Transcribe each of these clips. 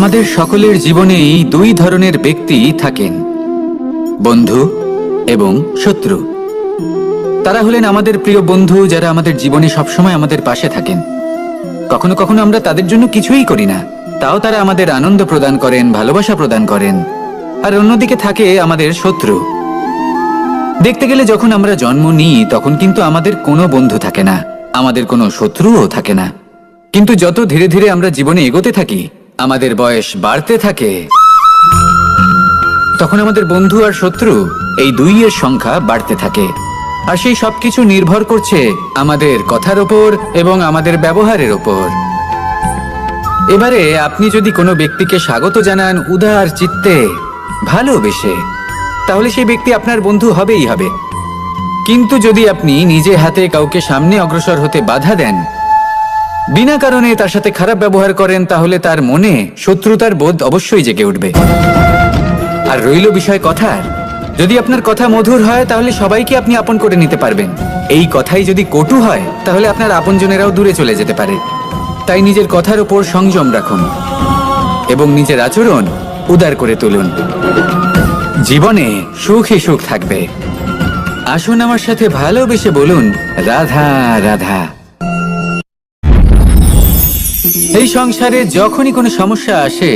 আমাদের সকলের জীবনেই দুই ধরনের ব্যক্তি থাকেন, বন্ধু এবং শত্রু। তারা হলেন আমাদের প্রিয় বন্ধু, যারা আমাদের জীবনে সবসময় আমাদের পাশে থাকেন। কখনো কখনো আমরা তাদের জন্য কিছুই করি না, তাও তারা আমাদের আনন্দ প্রদান করেন, ভালোবাসা প্রদান করেন। আর অন্যদিকে থাকে আমাদের শত্রু। দেখতে গেলে যখন আমরা জন্ম নিই তখন কিন্তু আমাদের কোনো বন্ধু থাকে না, আমাদের কোনো শত্রুও থাকে না। কিন্তু যত ধীরে ধীরে আমরা জীবনে এগোতে থাকি, আমাদের বয়স বাড়তে থাকে, তখন আমাদের বন্ধু আর শত্রু এই দুইয়ের সংখ্যা বাড়তে থাকে। আর সেই সবকিছু নির্ভর করছে আমাদের কথার ওপর এবং আমাদের ব্যবহারের ওপর। এবারে আপনি যদি কোনো ব্যক্তিকে স্বাগত জানান উদার চিত্তে, ভালোবেসে, তাহলে সেই ব্যক্তি আপনার বন্ধু হবেই হবে। কিন্তু যদি আপনি নিজে হাতে কাউকে সামনে অগ্রসর হতে বাধা দেন, বিনা কারণে তার সাথে খারাপ ব্যবহার করেন, তাহলে তার মনে শত্রুতার বোধ অবশ্যই জেগে উঠবে। আর রইল বিষয় কথার, যদি আপনার কথা মধুর হয় তাহলে সবাইকে আপনি আপন করে নিতে পারবেন। এই কথাই যদি কটু হয় তাহলে আপনার আপনজনেরাও দূরে চলে যেতে পারে। তাই নিজের কথার উপর সংযম রাখুন এবং নিজের আচরণ উদার করে তুলুন। জীবনে সুখই সুখ থাকবে। আসুন আমার সাথে ভালোবেসে বলুন, রাধা রাধা। এই সংসারে যখনই কোনো সমস্যা আসে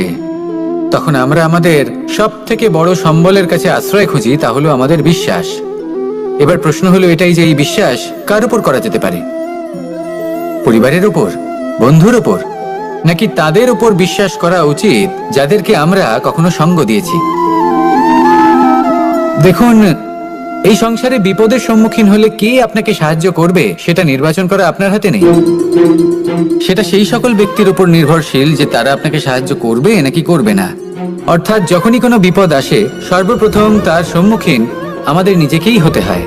তখন আমরা আমাদের সব থেকে বড় সম্বলের কাছে আশ্রয় খুঁজি, তা হলো আমাদের বিশ্বাস। এবার প্রশ্ন হলো এটাই যে এই বিশ্বাস কার উপর করা যেতে পারে? পরিবারের উপর, বন্ধুর উপর, নাকি তাদের উপর বিশ্বাস করা উচিত যাদেরকে আমরা কখনো সঙ্গ দিয়েছি? দেখুন, এই সংসারে বিপদের সম্মুখীন হলে কে আপনাকে সাহায্য করবে সেটা নির্বাচন করা আপনার হাতে নেই। সেটা সেই সকল ব্যক্তির উপর নির্ভরশীল যে তারা আপনাকে সাহায্য করবে নাকি করবে না। অর্থাৎ যখনই কোনো বিপদ আসে সর্বপ্রথম তার সম্মুখীন আমাদের নিজেকেই হতে হয়।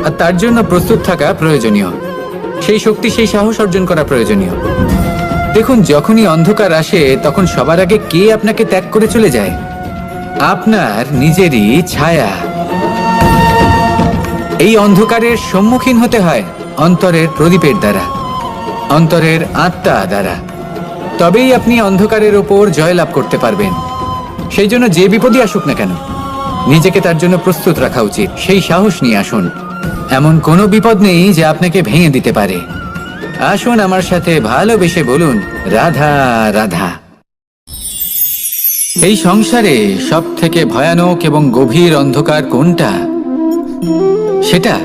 আর তার জন্য প্রস্তুত থাকা প্রয়োজনীয়, সেই শক্তি, সেই সাহস অর্জন করা প্রয়োজনীয়। দেখুন, যখনই অন্ধকার আসে তখন সবার আগে কে আপনাকে ত্যাগ করে চলে যায়? আপনার নিজেরই ছায়া। এই অন্ধকারের সম্মুখীন হতে হয় অন্তরের প্রদীপের দ্বারা, অন্তরের আত্মা দ্বারা। তবেই আপনি অন্ধকারের ওপর জয়লাভ করতে পারবেন। সেই জন্য যে বিপদই আসুক না কেন, নিজেকে তার জন্য প্রস্তুত রাখা উচিত। সেই সাহস নিয়ে আসুন। এমন কোনো বিপদ নেই যে আপনাকে ভেঙে দিতে পারে। আসুন আমার সাথে ভালোবেসে বলুন, রাধা রাধা। এই সংসারে সব থেকে ভয়ানক এবং গভীর অন্ধকার কোনটা? সেটা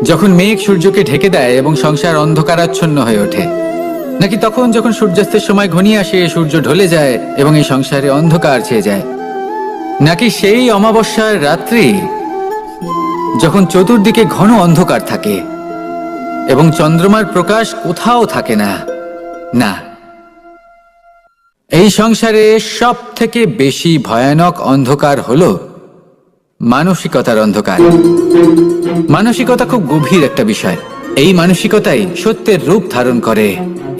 যখন মেঘ সূর্যকে ঢেকে দেয় এবং সংসার অন্ধকারাচ্ছন্ন হয়ে ওঠে, নাকি তখন যখন সূর্যাস্তের সময় ঘনিয়ে আসে, সূর্য ঢলে যায় এবং এই সংসারে অন্ধকার ছেয়ে যায়, নাকি সেই অমাবস্যার রাত্রি যখন চতুর্দিকে ঘন অন্ধকার থাকে এবং চন্দ্রমার প্রকাশ কোথাও থাকে না? না, এই সংসারে সব থেকে বেশি ভয়ানক অন্ধকার হলো মানসিকতার অন্ধকার। মানসিকতা খুব গভীর একটা বিষয়। এই মানসিকতাই সত্যের রূপ ধারণ করে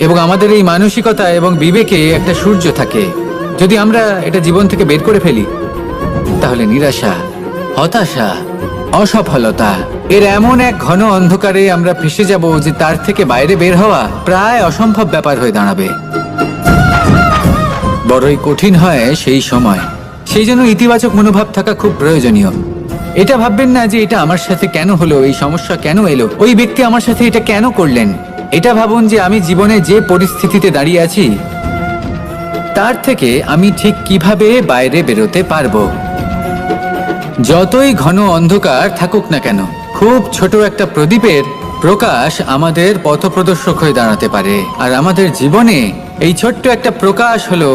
এবং আমাদের এই মানসিকতা এবং বিবেকে একটা সূর্য থাকে। যদি আমরা এটা জীবন থেকে বের করে ফেলি তাহলে নিরাশা, হতাশা, অসফলতা এর এমন এক ঘন অন্ধকারে আমরা ফেসে যাব যে তার থেকে বাইরে বের হওয়া প্রায় অসম্ভব ব্যাপার হয়ে দাঁড়াবে। বড়ই কঠিন হয় সেই সময়। সেই জন্য ইতিবাচক মনোভাব থাকা খুব প্রয়োজনীয়। এটা ভাববেন না যে এটা আমার সাথে কেন হলো, এই সমস্যা কেন এলো, ওই ব্যক্তি আমার সাথে এটা কেন করলেন। এটা ভাবুন যে আমি জীবনে যে পরিস্থিতিতে দাঁড়িয়ে আছি তার থেকে আমি ঠিক কিভাবে বাইরে বেরোতে পারবো। যতই ঘন অন্ধকার থাকুক না কেন, খুব ছোট একটা প্রদীপের প্রকাশ আমাদের পথপ্রদর্শক হয়ে দাঁড়াতে পারে। আর আমাদের জীবনে এই ছোট্ট একটা প্রকাশ হলো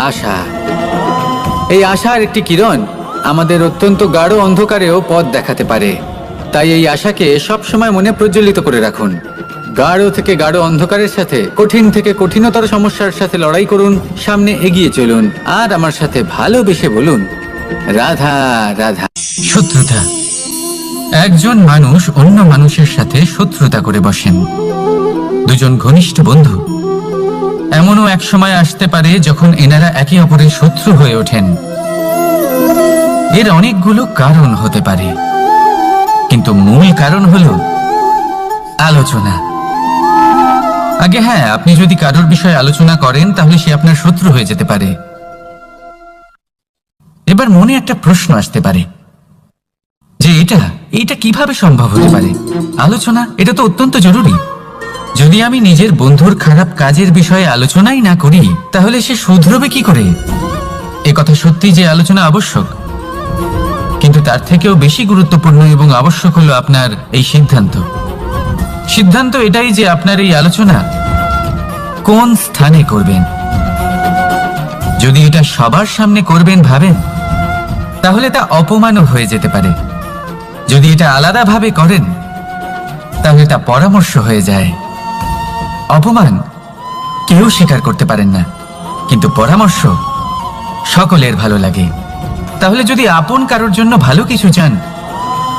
আশা। এই আশার একটি কিরণ আমাদের অত্যন্ত গাঢ় অন্ধকারেও পথ দেখাতে পারে। তাই এই আশাকে সবসময় মনে প্রজ্বলিত করে রাখুন। গাঢ় থেকে গাঢ় অন্ধকারের সাথে, কঠিন থেকে কঠিনতর সমস্যার সাথে লড়াই করুন, সামনে এগিয়ে চলুন। আর আমার সাথে ভালোবেসে বলুন, রাধা রাধা। শত্রুতা। একজন মানুষ অন্য মানুষের সাথে শত্রুতা করে বসেন। দুজন ঘনিষ্ঠ বন্ধু। এমনও এক সময় আসতে পারে যখন এনারা একে অপরের শত্রু হয়ে ওঠেন। এর অনেকগুলো কারণ হতে পারে, কিন্তু মূল কারণ হলো আলোচনা। আগে হ্যাঁ, আপনি যদি কারোর বিষয়ে আলোচনা করেন তাহলে সে আপনার শত্রু হয়ে যেতে পারে। এবার মনে একটা প্রশ্ন আসতে পারে যে এটা কিভাবে সম্ভব হতে পারে। আলোচনা এটা তো অত্যন্ত জরুরি। যদি আমি নিজের বন্ধুর খারাপ কাজের বিষয়ে আলোচনাই না করি তাহলে সে শুধরবে কি করে? এ কথা সত্যি যে আলোচনা আবশ্যক, কিন্তু তার থেকেও বেশি গুরুত্বপূর্ণ এবং আবশ্যক হলো আপনার এই সিদ্ধান্ত এটাই যে আপনার এই আলোচনা কোন স্থানে করবেন। যদি এটা সবার সামনে করবেন ভাবেন তাহলে তা অপমানও হয়ে যেতে পারে। যদি এটা আলাদাভাবে করেন তাহলে তা পরামর্শ হয়ে যায়। অপমান কেউ স্বীকার করতে পারেন না, কিন্তু পরামর্শ সকলের ভালো লাগে। তাহলে যদি আপন কারোর জন্য ভালো কিছু চান,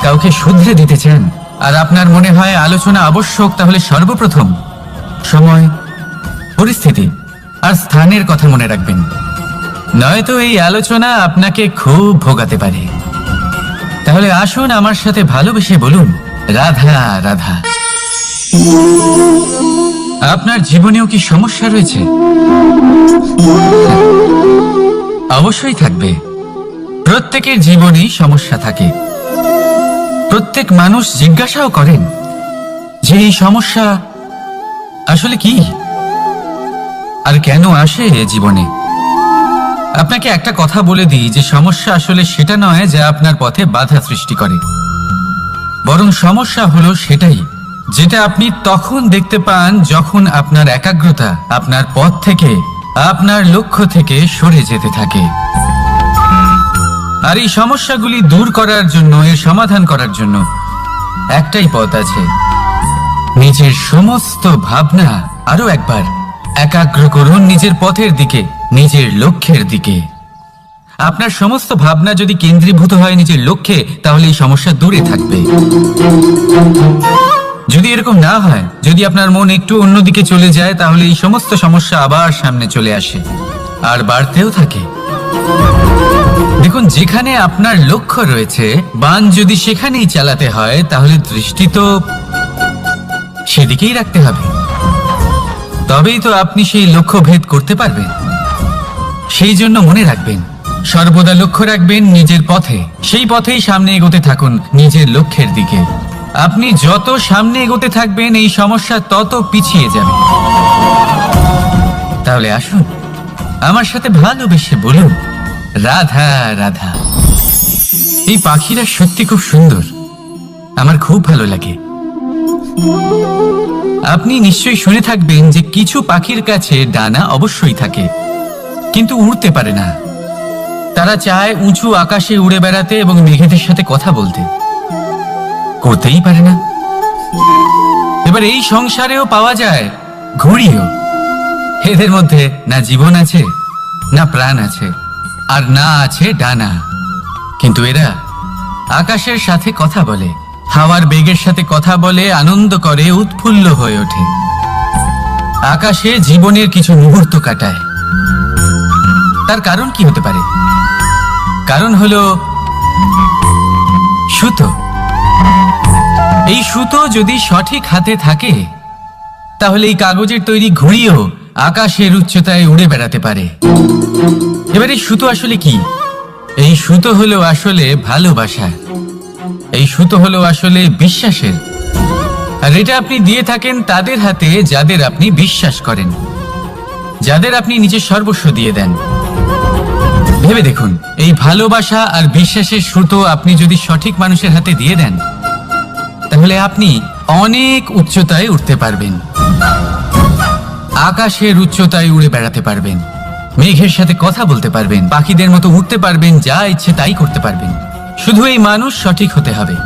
কাউকে শুধরে দিতে চান, আর আপনার মনে হয় আলোচনা আবশ্যক, তাহলে সর্বপ্রথম সময়, পরিস্থিতি আর স্থানের কথা মনে রাখবেন। নয়তো এই আলোচনা আপনাকে খুব ভোগাতে পারে। তাহলে আসুন আমার সাথে ভালোবেসে বলুন, রাধা রাধা। আপনার জীবনেও কি সমস্যা রয়েছে? অবশ্যই থাকবে। প্রত্যেকের জীবনেই সমস্যা থাকে। প্রত্যেক মানুষ জিজ্ঞাসাও করেন যে এই সমস্যা আসলে কি আর কেন আসে জীবনে। আপনাকে একটা কথা বলে দিই যে সমস্যা আসলে সেটা নয় যা আপনার পথে বাধা সৃষ্টি করে, বরং সমস্যা হলো সেটাই যেটা আপনি তখন দেখতে পান যখন আপনার একাগ্রতা আপনার পথ থেকে, আপনার লক্ষ্য থেকে সরে যেতে থাকে। আর এই সমস্যাগুলি দূর করার জন্য, এর সমাধান করার জন্য একটাই পথ আছে। নিজের সমস্ত ভাবনা আরো একবার একাগ্র করুন নিজের পথের দিকে, নিজের লক্ষ্যের দিকে। আপনার সমস্ত ভাবনা যদি কেন্দ্রীভূত হয় নিজের লক্ষ্যে, তাহলে এই সমস্যা দূরে থাকবে। যদি এরকম না হয়, যদি আপনার মন একটু অন্যদিকে চলে যায়, তাহলে এই সমস্ত সমস্যা আবার সামনে চলে আসে আর বাড়তেও থাকে। দেখুন, যেখানে আপনার লক্ষ্য রয়েছে, বান যদি সেখানেই চালাতে হয়, তাহলে দৃষ্টি তো সেদিকেই রাখতে হবে। তবেই তো আপনি সেই লক্ষ্য ভেদ করতে পারবেন। সেই জন্য মনে রাখবেন, সর্বদা লক্ষ্য রাখবেন নিজের পথে, সেই পথেই সামনে এগোতে থাকুন নিজের লক্ষ্যের দিকে। আপনি যত সামনে এগোতে থাকবেন এই সমস্যা তত পিছিয়ে যাবে। তাহলে আসুন আমার সাথে ভালোবেসে বলুন, রাধা রাধা। এই পাখিরা সত্যি খুব সুন্দর, আমার খুব ভালো লাগে। আপনি নিশ্চয়ই শুনে থাকবেন যে কিছু পাখির কাছে ডানা অবশ্যই থাকে, কিন্তু উড়তে পারে না। তারা চায় উঁচু আকাশে উড়ে বেড়াতে এবং মেঘেদের সাথে কথা বলতে, করতেই পারে না। এবার এই সংসারেও পাওয়া যায় ঘুড়িও। এদের মধ্যে না জীবন আছে, না প্রাণ আছে, আর না আছে ডানা, কিন্তু এরা আকাশের সাথে কথা বলে, হাওয়ার বেগের সাথে কথা বলে, আনন্দ করে, উৎফুল্ল হয়ে ওঠে। আকাশে জীবনের কিছু মুহূর্ত কাটায়। তার কারণ কি হতে পারে? কারণ হলো সুতো। এই সুতো যদি সঠিক হাতে থাকে, তাহলে এই কাগজের তৈরি ঘুড়িও আকাশের উচ্চতায় উড়ে বেড়াতে পারে। এবার এই সুতো আসলে কি? এই সুতো হলো আসলে ভালোবাসা। এই সুতো হলো আসলে বিশ্বাসের। আর এটা আপনি দিয়ে থাকেন তাদের হাতে যাদের আপনি বিশ্বাস করেন, যাদের আপনি নিজের সর্বস্ব দিয়ে দেন। ভেবে দেখুন, এই ভালোবাসা আর বিশ্বাসের সুতো আপনি যদি সঠিক মানুষের হাতে দিয়ে দেন, তাহলে আপনি অনেক উচ্চতায় উঠতে পারবেন, আকাশের উচ্চতায় উড়ে বেড়াতে পারবেন, মেঘের সাথে কথা বলতে পারবেন, পাখিদের মতো উঠতে পারবেন, যা ইচ্ছে তাই করতে পারবেন। শুধু এই মানুষ সঠিক হতে হবে,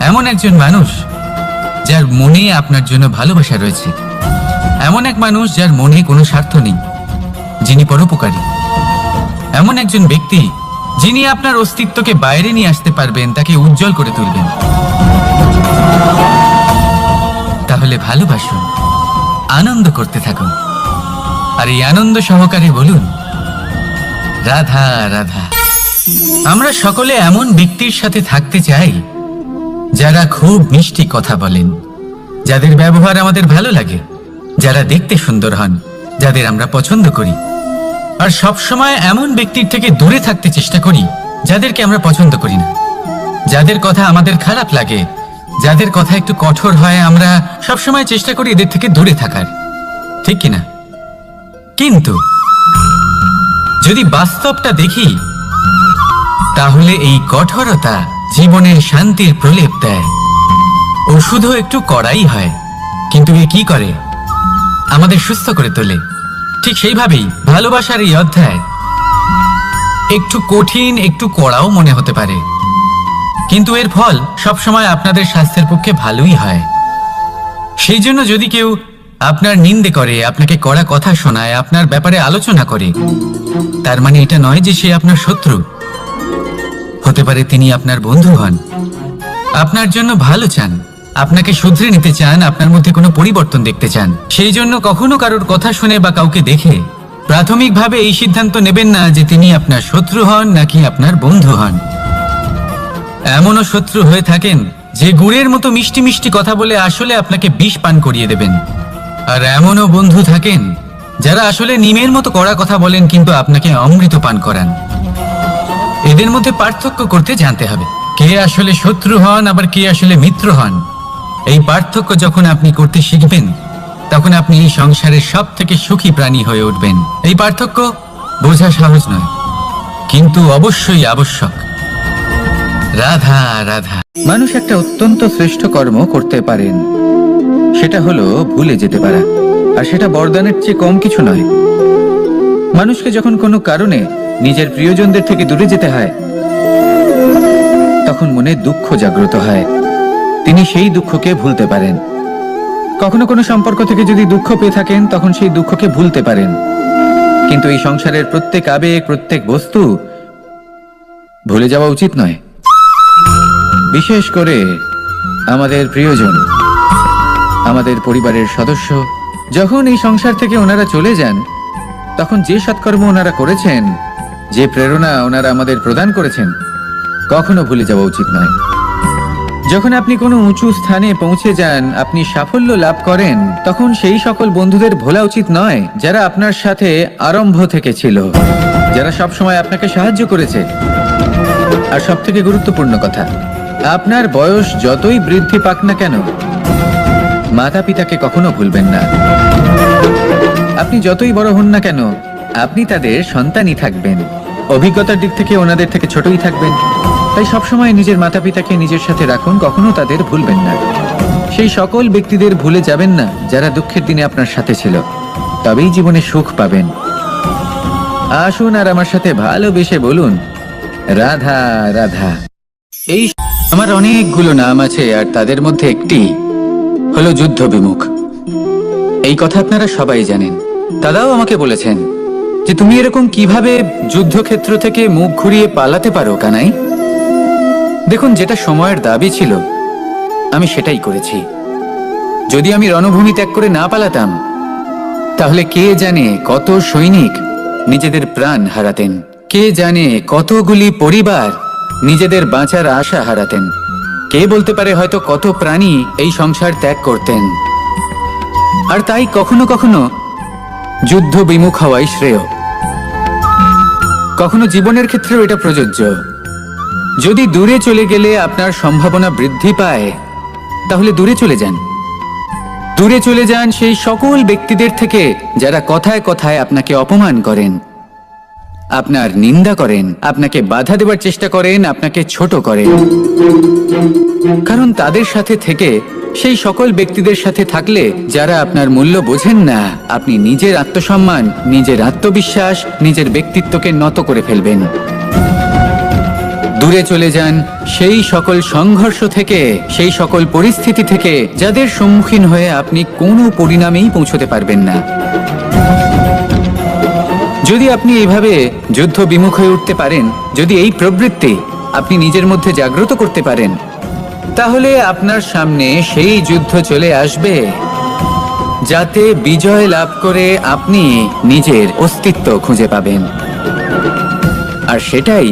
এমন একজন মানুষ যার মনে আপনার জন্য ভালোবাসা রয়েছে, এমন এক মানুষ যার মনে কোনো স্বার্থ নেই, যিনি পরোপকারী, এমন একজন ব্যক্তি যিনি আপনার অস্তিত্বকে বাইরে নিয়ে আসতে পারবেন, তাকে উজ্জ্বল করে তুলবেন। তাহলে ভালোবাসুন, আনন্দ করতে থাকুন, আর এই আনন্দ সহকারে বলুন, রাধা রাধা। আমরা সকলে এমন ব্যক্তির সাথে থাকতে চাই যারা খুব মিষ্টি কথা বলেন, যাদের ব্যবহার আমাদের ভালো লাগে, যারা দেখতে সুন্দর হন, যাদের আমরা পছন্দ করি। আর সবসময় এমন ব্যক্তির থেকে দূরে থাকতে চেষ্টা করি যাদেরকে আমরা পছন্দ করি না, যাদের কথা আমাদের খারাপ লাগে, যাদের কথা একটু কঠোর হয়। আমরা সবসময় চেষ্টা করি এদের থেকে দূরে থাকার, ঠিক কিনা? কিন্তু যদি বাস্তবটা দেখি, তাহলে এই কঠোরতা জীবনের শান্তির প্রলেপ দেয়। ওষুধও একটু কড়াই হয়, কিন্তু এ কি করে? আমাদের সুস্থ করে তোলে। ঠিক সেইভাবেই ভালোবাসার এই অধ্যায় একটু কঠিন, একটু কড়াও মনে হতে পারে, কিন্তু এর ফল সবসময় আপনাদের স্বাস্থ্যের পক্ষে ভালোই হয়। সেই জন্য যদি কেউ আপনার নিন্দে করে, আপনাকে কড়া কথা শোনায়, আপনার ব্যাপারে আলোচনা করে, তার মানে এটা নয় যে সে আপনার শত্রু। হতে পারে তিনি আপনার বন্ধু হন, আপনার জন্য ভালো চান, আপনাকে শুধরে নিতে চান, আপনার মধ্যে কোনো পরিবর্তন দেখতে চান। সেই জন্য কখনো কারোর কথা শুনে বা কাউকে দেখে প্রাথমিকভাবে এই সিদ্ধান্ত নেবেন না যে তিনি আপনার শত্রু হন নাকি আপনার বন্ধু হন। এমনও শত্রু হয়ে থাকেন যে গুড়ের মতো মিষ্টি মিষ্টি কথা বলে আসলে আপনাকে বিষ পান করিয়ে দেবেন। আর এমনও বন্ধু থাকেন যারা আসলে নিমের মতো কড়া কথা বলেন কিন্তু আপনাকে অমৃত পান করান। এদের মধ্যে পার্থক্য করতে জানতে হবে, কে আসলে শত্রু হন আবার কে আসলে মিত্র হন। এই পার্থক্য যখন আপনি করতে শিখবেন, তখন আপনি এই সংসারের সব থেকে সুখী প্রাণী হয়ে উঠবেন। এই পার্থক্য বোঝা সহজ নয়, কিন্তু অবশ্যই আবশ্যক। রাধা রাধা। মানুষ একটা অত্যন্ত শ্রেষ্ঠ কর্ম করতে পারেন, সেটা হলো ভুলে যেতে পারা। আর সেটা বরদানের চেয়ে কম কিছু নয়। মানুষকে যখন কোনো কারণে নিজের প্রিয়জনদের থেকে দূরে যেতে হয়, তখন মনে দুঃখ জাগ্রত হয়। তিনি সেই দুঃখকে ভুলতে পারেন। কখনো কোনো সম্পর্ক থেকে যদি দুঃখ পেয়ে থাকেন, তখন সেই দুঃখকে ভুলতে পারেন। কিন্তু এই সংসারের প্রত্যেক আবেগ, প্রত্যেক বস্তু ভুলে যাওয়া উচিত নয়। বিশেষ করে আমাদের প্রিয়জন, আমাদের পরিবারের সদস্য। যখন এই সংসার থেকে ওনারা চলে যান, তখন যে সৎকর্ম ওনারা করেছেন, যে প্রেরণা ওনারা আমাদের প্রদান করেছেন, কখনো ভুলে যাওয়া উচিত নয়। যখন আপনি কোনো উঁচু স্থানে পৌঁছে যান, আপনি সাফল্য লাভ করেন, তখন সেই সকল বন্ধুদের ভোলা উচিত নয় যারা আপনার সাথে আরম্ভ থেকে ছিল, যারা সবসময় আপনাকে সাহায্য করেছে। আর সব থেকে গুরুত্বপূর্ণ কথা, আপনার বয়স যতই বৃদ্ধি পাক না কেন, মাতা পিতাকে কখনো ভুলবেন না। আপনি যতই বড় হন না কেন, আপনি তাদের সন্তানই থাকবেন। অভিজ্ঞতার দিক থেকে ওনাদের থেকে ছোটই থাকবেন। তাই সবসময় নিজের মাতা পিতাকে নিজের সাথে রাখুন, কখনো তাদের ভুলবেন না। সেই সকল ব্যক্তিদের ভুলে যাবেন না যারা দুঃখের দিনে আপনার সাথে ছিল, তবেই জীবনে সুখ পাবেন। আসুন আর আমার সাথে ভালোবেসে বলুন, রাধা রাধা। এই আমার অনেকগুলো নাম আছে, আর তাদের মধ্যে একটি হলো যুদ্ধ বিমুখ। এই কথা আপনারা সবাই জানেন। দাদাও আমাকে বলেছেন যে তুমি এরকম কিভাবে যুদ্ধক্ষেত্র থেকে মুখ ঘুরিয়ে পালাতে পারো কানাই। দেখুন, যেটা সময়ের দাবি ছিল আমি সেটাই করেছি। যদি আমি রণভূমি ত্যাগ করে না পালাতাম, তাহলে কে জানে কত সৈনিক নিজেদের প্রাণ হারাতেন, কে জানে কতগুলি পরিবার নিজেদের বাঁচার আশা হারাতেন, কে বলতে পারে হয়তো কত প্রাণী এই সংসার ত্যাগ করতেন। আর তাই কখনো কখনো যুদ্ধ বিমুখ হওয়াই শ্রেয়। কখনো জীবনের ক্ষেত্রেও এটা প্রযোজ্য। যদি দূরে চলে গেলে আপনার সম্ভাবনা বৃদ্ধি পায়, তাহলে দূরে চলে যান। দূরে চলে যান সেই সকল ব্যক্তিদের থেকে যারা কথায় কথায় আপনাকে অপমান করেন, আপনার নিন্দা করেন, আপনাকে বাধা দেওয়ার চেষ্টা করেন, আপনাকে ছোট করেন। কারণ তাদের সাথে থেকে, সেই সকল ব্যক্তিদের সাথে থাকলে যারা আপনার মূল্য বোঝেন না, আপনি নিজের আত্মসম্মান, নিজের আত্মবিশ্বাস, নিজের ব্যক্তিত্বকে নত করে ফেলবেন। দূরে চলে যান সেই সকল সংঘর্ষ থেকে, সেই সকল পরিস্থিতি থেকে যাদের সম্মুখীন হয়ে আপনি কোনো পরিণামেই পৌঁছতে পারবেন না। যদি আপনি এইভাবে যুদ্ধ বিমুখ হয়ে উঠতে পারেন, যদি এই প্রবৃত্তি আপনি নিজের মধ্যে জাগ্রত করতে পারেন, তাহলে আপনার সামনে সেই যুদ্ধ চলে আসবে যাতে বিজয় লাভ করে আপনি নিজের অস্তিত্ব খুঁজে পাবেন। আর সেটাই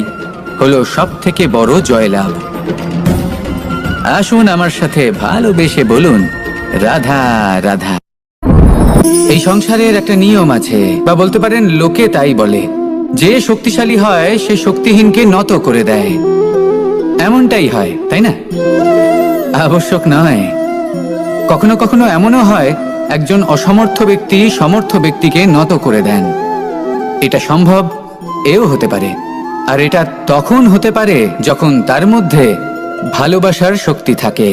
হলো সব থেকে বড় জয়লাভ। আসুন আমার সাথে ভালোবেসে বলুন, রাধা রাধা। এই সংসারের একটা নিয়ম আছে, বা বলতে পারেন লোকে তাই বলে, যে শক্তিশালী হয় সে শক্তিহীনকে নত করে দেয়। এমনটাই হয়, তাই না? আবশ্যক নয়, কখনো কখনো এমনও হয় একজন অসমর্থ ব্যক্তি সমর্থ ব্যক্তিকে নত করে দেন। এটা সম্ভব, এও হতে পারে। আর এটা তখন হতে পারে যখন তার মধ্যে ভালোবাসার শক্তি থাকে।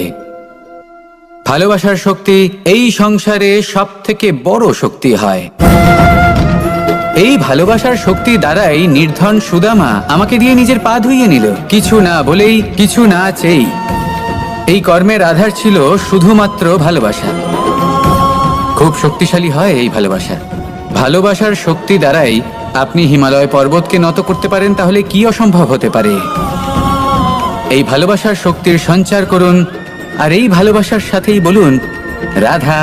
ভালোবাসার শক্তি এই সংসারে সব থেকে বড় শক্তি হয়। এই ভালোবাসার শক্তি দ্বারাই নির্ধন সুদামা আমাকে দিয়ে নিজের পা ধুইয়ে নিল, কিছু না বলেই, কিছু না চেয়েই। এই কর্মের আধার ছিল শুধুমাত্র ভালোবাসা। খুব শক্তিশালী হয় এই ভালোবাসা। ভালোবাসার শক্তি দ্বারাই আপনি হিমালয় পর্বতকে নত করতে পারেন, তাহলে কি অসম্ভব হতে পারে? এই ভালোবাসার শক্তির সঞ্চার করুন, আর এই ভালোবাসার সাথেই বলুন রাধা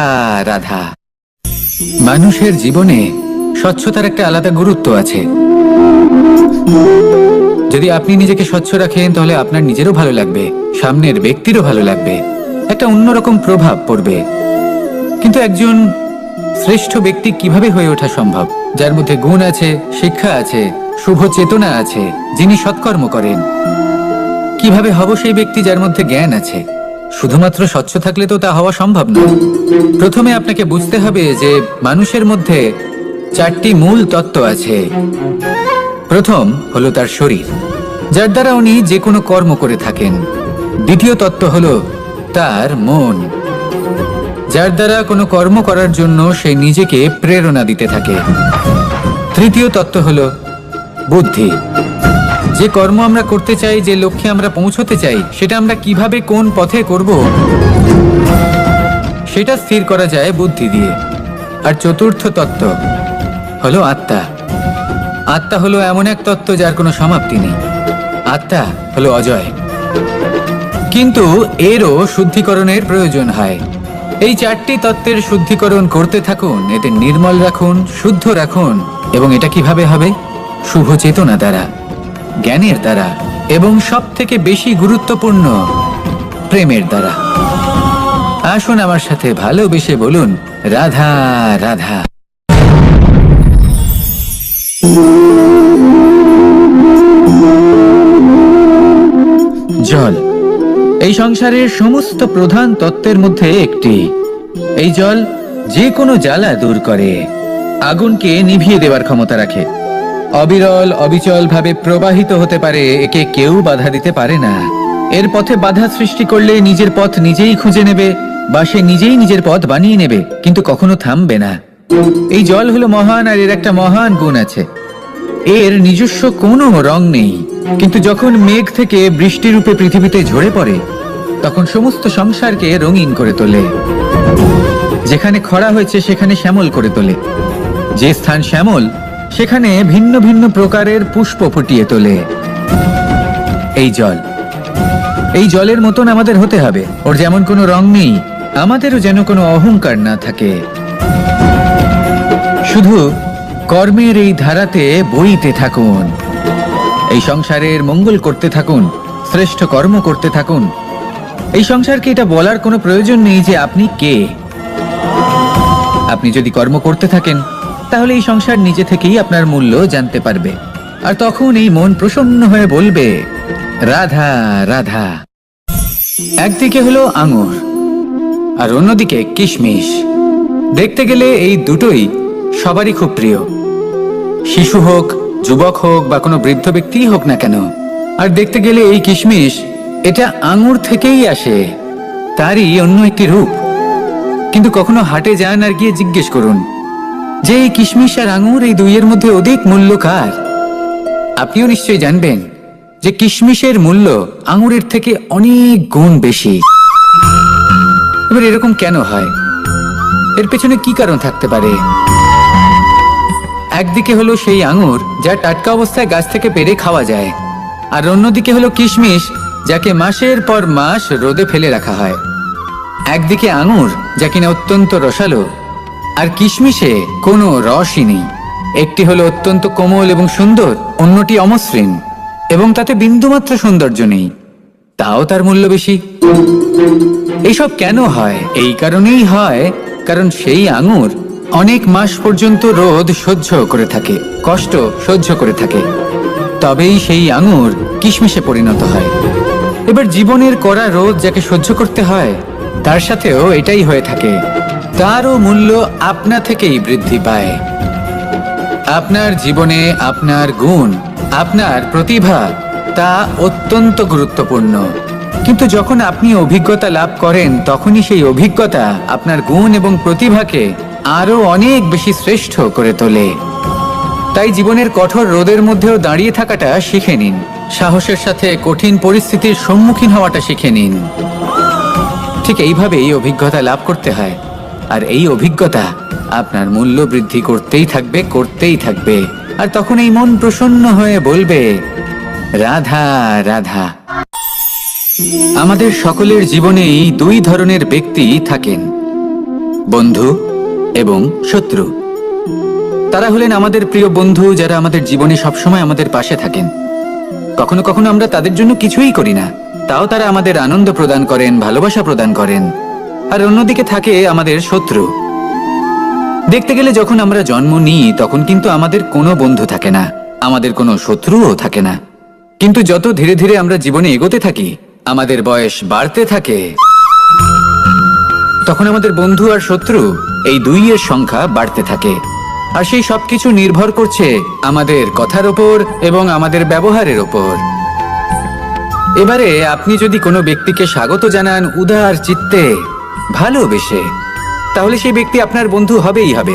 রাধা। মানুষের জীবনে স্বচ্ছতার একটা আলাদা গুরুত্ব আছে। যদি আপনি নিজেকে স্বচ্ছ রাখেন তাহলে আপনার নিজেরও ভালো লাগবে, সামনের ব্যক্তিরও ভালো লাগবে, একটা অন্যরকম প্রভাব পড়বে। কিন্তু একজন শ্রেষ্ঠ ব্যক্তি কিভাবে হয়ে ওঠা সম্ভব? যার মধ্যে গুণ আছে, শিক্ষা আছে, শুভ চেতনা আছে, যিনি সৎকর্ম করেন। কিভাবে হব সেই ব্যক্তি যার মধ্যে জ্ঞান আছে? শুধুমাত্র স্বচ্ছ থাকলে তো তা হওয়া সম্ভব নয়। প্রথমে আপনাকে বুঝতে হবে যে মানুষের মধ্যে 4টি মূল তত্ত্ব আছে। প্রথম হলো তার শরীর, যার দ্বারা উনি যে কোনো কর্ম করে থাকেন। দ্বিতীয় তত্ত্ব হলো তার মন, যার দ্বারা কোনো কর্ম করার জন্য সে নিজেকে প্রেরণা দিতে থাকে। তৃতীয় তত্ত্ব হলো বুদ্ধি, যে কর্ম আমরা করতে চাই, যে লক্ষ্যে আমরা পৌঁছতে চাই, সেটা আমরা কিভাবে কোন পথে করব সেটা স্থির করা যায় বুদ্ধি দিয়ে। আর চতুর্থ তত্ত্ব হলো আত্মা। আত্মা হলো এমন এক তত্ত্ব যার কোনো সমাপ্তি নেই। আত্মা হলো অজয়। কিন্তু এরও শুদ্ধিকরণের প্রয়োজন হয়। এই 4টি তত্ত্বের শুদ্ধিকরণ করতে থাকুন, এতে নির্মল রাখুন, শুদ্ধ রাখুন। এবং এটা কিভাবে হবে? শুভ চেতনা দ্বারা, জ্ঞানের দ্বারা, এবং সব থেকে বেশি গুরুত্বপূর্ণ প্রেমের দ্বারা। আসুন আমার সাথে ভালোবেসে বলুন রাধা রাধা। জল এই সংসারের সমস্ত প্রধান তত্ত্বের মধ্যে একটি। এই জল যে কোনো জ্বালা দূর করে, আগুনকে নিভিয়ে দেওয়ার ক্ষমতা রাখে, অবিরল অবিচল ভাবে প্রবাহিত হতে পারে, একে কেউ বাধা দিতে পারে না। এর পথে বাধা সৃষ্টি করলে নিজের পথ নিজেই খুঁজে নেবে, বা সে নিজেই নিজের পথ বানিয়ে নেবে, কিন্তু কখনো থামবে না। এই জল হলো মহান, আর এর একটা মহান গুণ আছে, এর নিজস্ব কোনো রং নেই। কিন্তু যখন মেঘ থেকে বৃষ্টি রূপে পৃথিবীতে ঝরে পড়ে, তখন সমস্ত সংসারকে রঙিন করে তোলে। যেখানে খরা হয়েছে সেখানে শ্যামল করে তোলে, যে স্থান শ্যামল সেখানে ভিন্ন ভিন্ন প্রকারের পুষ্প ফুটিয়ে তোলে। এই জল, এই জলের মতন আমাদের হতে হবে। ওর যেমন কোনো রং নেই, আমাদেরও যেন কোনো অহংকার না থাকে। শুধু কর্মের এই ধারাতে বইতে থাকুন, এই সংসারের মঙ্গল করতে থাকুন, শ্রেষ্ঠ কর্ম করতে থাকুন। এই সংসারকে এটা বলার কোনো প্রয়োজন নেই যে আপনি কে। আপনি যদি কর্ম করতে থাকেন তাহলে এই সংসার নিজে থেকেই আপনার মূল্য জানতে পারবে, আর তখন এই মন প্রসন্ন হয়ে বলবে রাধা রাধা। একদিকে হলো আঙুর আর অন্যদিকে কিশমিশ। দেখতে গেলে এই দুটোই সবারই খুব প্রিয়, শিশু হোক, যুবক হোক, বা কোনো বৃদ্ধ ব্যক্তিই হোক না কেন। আর দেখতে গেলে এই কিশমিশ, এটা আঙুর থেকেই আসে, তারই অন্য একটি রূপ। কিন্তু কখনো হাটে যান আর গিয়ে জিজ্ঞেস করুন যে এই কিশমিশ আর আঙুর, এই দুইয়ের মধ্যে অধিক মূল্য কার? আপনিও নিশ্চয়ই জানবেন যে কিশমিশের মূল্য আঙুরের থেকে অনেক গুণ বেশি। এবার এরকম কেন হয়? এর পেছনে কি কারণ থাকতে পারে? একদিকে হলো সেই আঙুর যা টাটকা অবস্থায় গাছ থেকে পেড়ে খাওয়া যায়, আর অন্যদিকে হলো কিশমিশ যাকে মাসের পর মাস রোদে ফেলে রাখা হয়। একদিকে আঙুর যা কিনা অত্যন্ত রসালো, আর কিশমিশে কোনো রসই নেই। একটি হলো অত্যন্ত কোমল এবং সুন্দর, অন্যটি অমসৃণ এবং তাতে বিন্দুমাত্র সৌন্দর্য নেই, তাও তার মূল্য বেশি। এইসব কেন হয়? এই কারণেই হয় কারণ সেই আঙুর অনেক মাস পর্যন্ত রোদ সহ্য করে থাকে, কষ্ট সহ্য করে থাকে, তবেই সেই আঙুর কিশমিশে পরিণত হয়। এবার জীবনের কড়া রোদ যাকে সহ্য করতে হয়, তার সাথেও এটাই হয়ে থাকে। তারও মূল্য আপনা থেকেই বৃদ্ধি পায়। আপনার জীবনে আপনার গুণ, আপনার প্রতিভা, তা অত্যন্ত গুরুত্বপূর্ণ। কিন্তু যখন আপনি অভিজ্ঞতা লাভ করেন, তখনই সেই অভিজ্ঞতা আপনার গুণ এবং প্রতিভাকে আরো অনেক বেশি শ্রেষ্ঠ করে তোলে। তাই জীবনের কঠোর রোদের মধ্যেও দাঁড়িয়ে থাকাটা শিখে নিন, সাহসের সাথে কঠিন পরিস্থিতির সম্মুখীন হওয়াটা শিখে নিন। ঠিক এইভাবেই অভিজ্ঞতা লাভ করতে হয়, আর এই অভিজ্ঞতা আপনার মূল্য বৃদ্ধি করতেই থাকবে, করতেই থাকবে। আর তখন এই মন প্রসন্ন হয়ে বলবে, রাধা রাধা। আমাদের সকলের জীবনেই দুই ধরনের ব্যক্তি থাকেন, বন্ধু এবং শত্রু। তারা হলেন আমাদের প্রিয় বন্ধু, যারা আমাদের জীবনে সবসময় আমাদের পাশে থাকেন। কখনো কখনো আমরা তাদের জন্য কিছুই করি না, তাও তারা আমাদের আনন্দ প্রদান করেন, ভালোবাসা প্রদান করেন। আর অন্যদিকে থাকে আমাদের শত্রু। দেখতে গেলে যখন আমরা জন্ম নিই, তখন কিন্তু আমাদের কোনো বন্ধু থাকে না, আমাদের কোনো শত্রুও থাকে না। কিন্তু যত ধীরে ধীরে আমরা জীবনে এগোতে থাকি, আমাদের বয়স বাড়তে থাকে, তখন আমাদের বন্ধু আর শত্রু এই দুইয়ের সংখ্যা বাড়তে থাকে। আর সেই সবকিছু নির্ভর করছে আমাদের কথার ওপর এবং আমাদের ব্যবহারের ওপর। এবারে আপনি যদি কোনো ব্যক্তিকে স্বাগত জানান উদার চিত্তে, ভালোবেসে, তাহলে সেই ব্যক্তি আপনার বন্ধু হবেই হবে।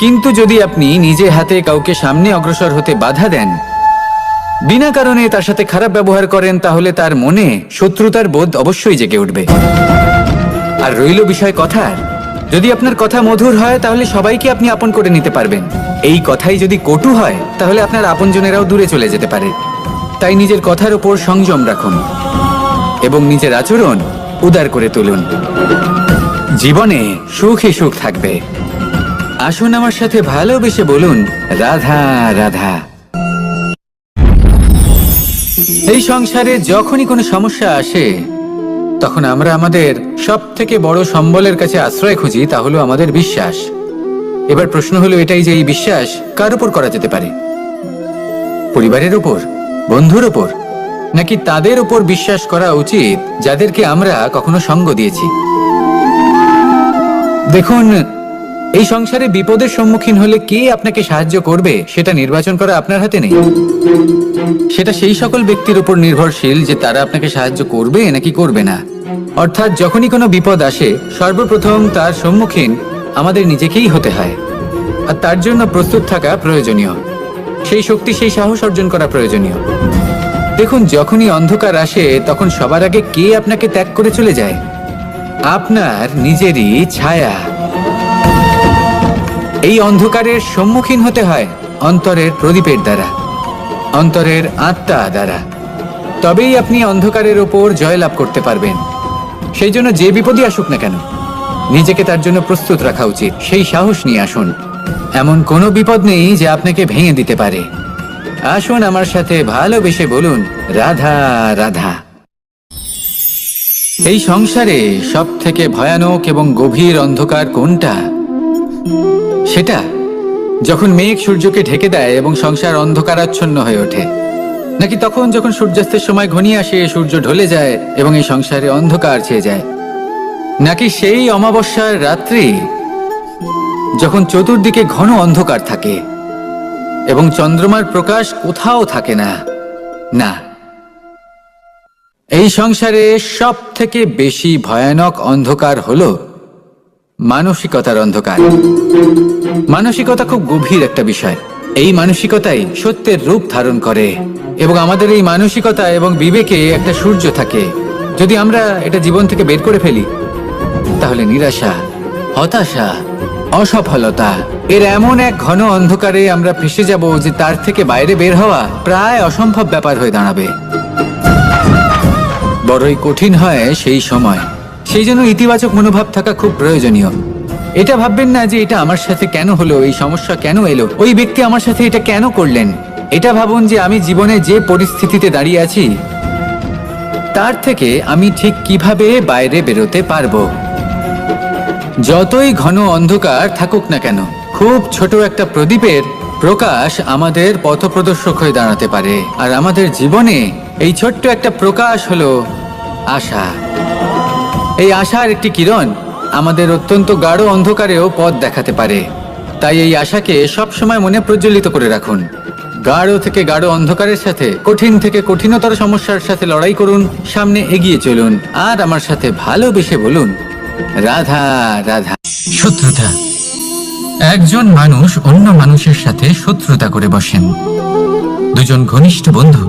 কিন্তু যদি আপনি নিজে হাতে কাউকে সামনে অগ্রসর হতে বাধা দেন, বিনা কারণে তার সাথে খারাপ ব্যবহার করেন, তাহলে তার মনে শত্রুতার বোধ অবশ্যই জেগে উঠবে। আর রইল বিষয় কথার, যদি আপনার কথা মধুর হয়, তাহলে সবাইকে আপনি আপন করে নিতে পারবেন। এই কথাই যদি কটু হয়, তাহলে আপনার আপনজনেরাও দূরে চলে যেতে পারে। তাই নিজের কথার উপর সংযম রাখুন এবং নিজের আচরণ উদার করে তুলুন। জীবনে সুখে সুখ থাকবে। আসুন আমার সাথে ভালোবেসে বলুন, রাধা রাধা। এই সংসারে যখনই কোনো সমস্যা আসে, তখন আমরা আমাদের সব থেকে বড় সম্বলের কাছে আশ্রয় খুঁজি, তা হলো আমাদের বিশ্বাস। এবার প্রশ্ন হলো এটাই যে এই বিশ্বাস কার উপর করা যেতে পারে? পরিবারের উপর, বন্ধুর উপর, নাকি তাদের উপর বিশ্বাস করা উচিত যাদেরকে আমরা কখনো সঙ্গ দিয়েছি? দেখুন, এই সংসারে বিপদের সম্মুখীন হলে কে আপনাকে সাহায্য করবে সেটা নির্বাচন করা আপনার হাতে নেই। সেটা সেই সকল ব্যক্তির উপর নির্ভরশীল যে তারা আপনাকে সাহায্য করবে নাকি করবে না। অর্থাৎ যখনই কোনো বিপদ আসে, সর্বপ্রথম তার সম্মুখীন আমাদের নিজেকেই হতে হয়। আর তার জন্য প্রস্তুত থাকা প্রয়োজনীয়, সেই শক্তি, সেই সাহস অর্জন করা প্রয়োজনীয়। দেখুন, যখনই অন্ধকার আসে, তখন সবার আগে কে আপনাকে ত্যাগ করে চলে যায়? আপনার নিজেরই ছায়া। এই অন্ধকারের সম্মুখীন হতে হয় অন্তরের প্রদীপের দ্বারা, অন্তরের আত্মা দ্বারা। তবেই আপনি অন্ধকারের ওপর জয়লাভ করতে পারবেন। সেই জন্য যে বিপদই আসুক না কেন, নিজেকে তার জন্য প্রস্তুত রাখা উচিত। সেই সাহস নিয়ে আসুন। এমন কোনো বিপদ নেই যে আপনাকে ভেঙে দিতে পারে। আসুন আমার সাথে ভালোবেসে বলুন, রাধা রাধা। এই সংসারে সব থেকে ভয়ানক এবং গভীর অন্ধকার কোনটা? সেটা যখন মেঘ সূর্যকে ঢেকে দেয় এবং সংসার অন্ধকারাচ্ছন্ন হয়ে ওঠে, নাকি তখন যখন সূর্যাস্তের সময় ঘনিয়ে আসে, সূর্য ঢলে যায় এবং এই সংসারে অন্ধকার ছেয়ে যায়, নাকি সেই অমাবস্যার রাত্রি যখন চতুর্দিকে ঘন অন্ধকার থাকে এবং চন্দ্রমার প্রকাশ কোথাও থাকে না? না, এই সংসারে সব থেকে বেশি ভয়ানক অন্ধকার হলো মানসিকতার অন্ধকার। মানসিকতা খুব গভীর একটা বিষয়। এই মানসিকতাই সত্যের রূপ ধারণ করে এবং আমাদের এই মানসিকতা এবং বিবেকে একটা সূর্য থাকে। যদি আমরা এটা জীবন থেকে বের করে ফেলি, তাহলে নিরাশা, হতাশা, অসফলতা এর এমন এক ঘন অন্ধকারে আমরা ফেসে যাব যে তার থেকে বাইরে বের হওয়া প্রায় অসম্ভব ব্যাপার হয়ে দাঁড়াবে। বড়ই কঠিন হয় সেই সময়। সেই জন্য ইতিবাচক মনোভাব থাকা খুব প্রয়োজনীয়। এটা ভাববেন না যে এটা আমার সাথে কেন হলো, এই সমস্যা কেন এলো, ওই ব্যক্তি আমার সাথে এটা কেন করলেন। এটা ভাবুন যে আমি জীবনে যে পরিস্থিতিতে দাঁড়িয়ে আছি, তার থেকে আমি ঠিক কিভাবে বাইরে বেরোতে পারবো। যতই ঘন অন্ধকার থাকুক না কেন, খুব ছোট একটা প্রদীপের প্রকাশ আমাদের পথপ্রদর্শক হয়ে দাঁড়াতে পারে। আর আমাদের জীবনে এই ছোট্ট একটা প্রকাশ হলো আশা। এই আশার একটি কিরণ আমাদের অত্যন্ত গাঢ় অন্ধকারেও পথ দেখাতে পারে। তাই এই আশাকে সবসময় মনে প্রজ্বলিত করে রাখুন। গাঢ় থেকে গাঢ় অন্ধকারের সাথে, কঠিন থেকে কঠিনতর সমস্যার সাথে লড়াই করুন, সামনে এগিয়ে চলুন, আর আমার সাথে ভালোবেসে বলুন, রাধা রাধা। শত্রুতা। একজন মানুষ অন্য মানুষের সাথে শত্রুতা করে বসেন, দুজন ঘনিষ্ঠ বন্ধু।